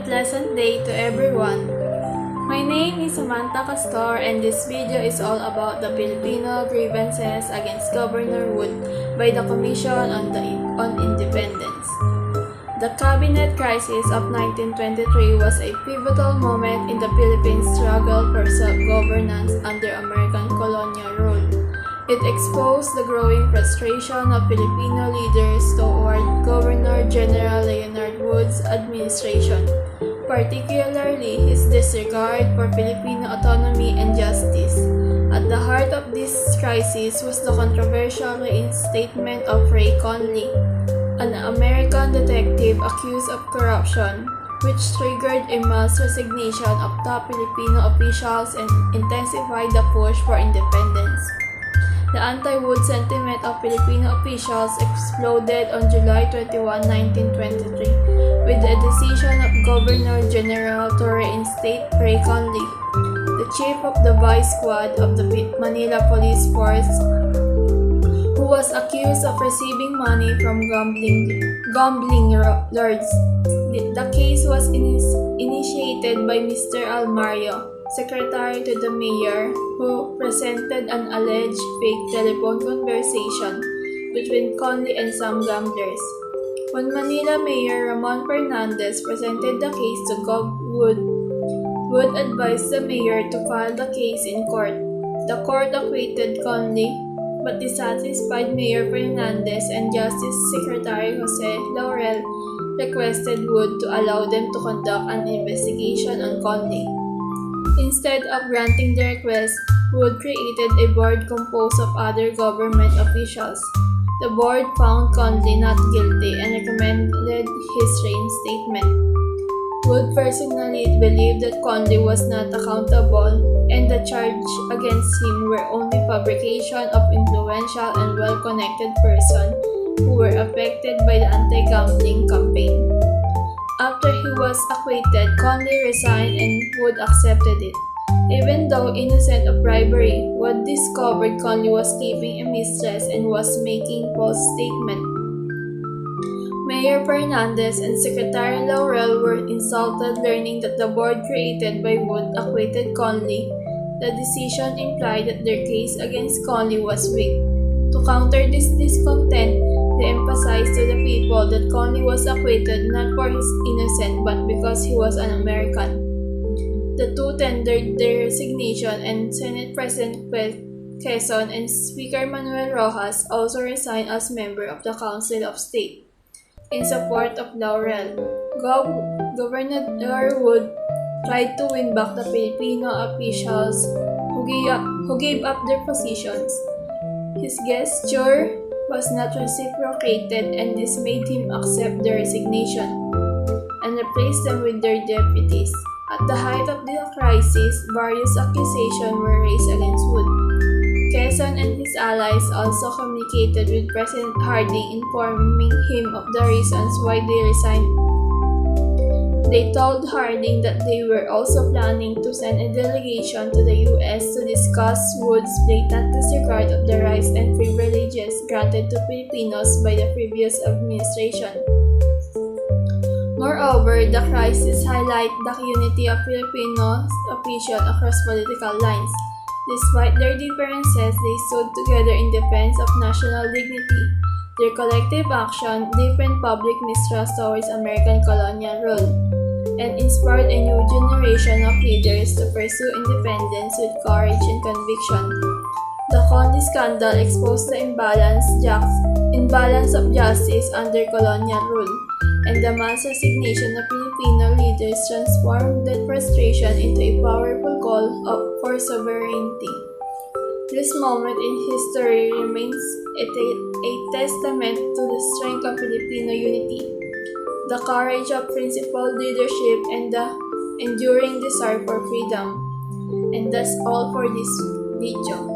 pleasant day to everyone. My name is Samantha Castor and this video is all about the Filipino grievances against Governor Wood by the Commission on Independence. The cabinet crisis of 1923 was a pivotal moment in the Philippines' struggle for self-governance under American colonial rule. It exposed the growing frustration of Filipino leaders toward Governor General Leonard Wood's administration, particularly his disregard for Filipino autonomy and justice. At the heart of this crisis was the controversial reinstatement of Ray Conley, an American detective accused of corruption, which triggered a mass resignation of top Filipino officials and intensified the push for independence. The anti-Wood sentiment of Filipino officials exploded on July 21, 1923, with the decision of Governor General to reinstate Ray Conley, the chief of the vice squad of the Manila Police Force, who was accused of receiving money from gambling lords. The case was initiated by Mr. Almario, secretary to the mayor, who presented an alleged fake telephone conversation between Conley and some gamblers. When Manila Mayor Ramon Fernandez presented the case to Gov. Wood advised the mayor to file the case in court. The court acquitted Conley, but dissatisfied Mayor Fernandez and Justice Secretary Jose Laurel requested Wood to allow them to conduct an investigation on Conley. Instead of granting the request, Wood created a board composed of other government officials. The board found Conley not guilty and recommended his reinstatement. Wood personally believed that Conley was not accountable and the charge against him were only fabrication of influential and well-connected persons who were affected by the anti-gambling campaign. After he was acquitted, Conley resigned and Wood accepted it. Even though innocent of bribery, Wood discovered Conley was keeping a mistress and was making false statements. Mayor Fernandez and Secretary Laurel were insulted learning that the board created by Wood acquitted Conley. The decision implied that their case against Conley was weak. To counter this discontent, they emphasized to the people that Conley was acquitted not for his innocence but because he was an American. The two tendered their resignation and Senate President Quezon and Speaker Manuel Rojas also resigned as member of the Council of State. In support of Laurel, Governor Wood tried to win back the Filipino officials who gave up their positions. His gesture was not reciprocated and this made him accept the resignation and replace them with their deputies. At the height of the crisis, various accusations were raised against Wood. Quezon and his allies also communicated with President Harding informing him of the reasons why they resigned. They told Harding that they were also planning to send a delegation to the U.S. to discuss Wood's blatant disregard of the rights and privileges granted to Filipinos by the previous administration. Moreover, the crisis highlighted the unity of Filipino officials across political lines. Despite their differences, they stood together in defense of national dignity. Their collective action deepened public mistrust towards American colonial rule and inspired a new generation of leaders to pursue independence with courage and conviction. The Conley scandal exposed the imbalance of justice under colonial rule, and the mass resignation of Filipino leaders transformed that frustration into a powerful call for sovereignty. This moment in history remains a testament to the strength of Filipino unity, the courage of principled leadership, and the enduring desire for freedom. And that's all for this video.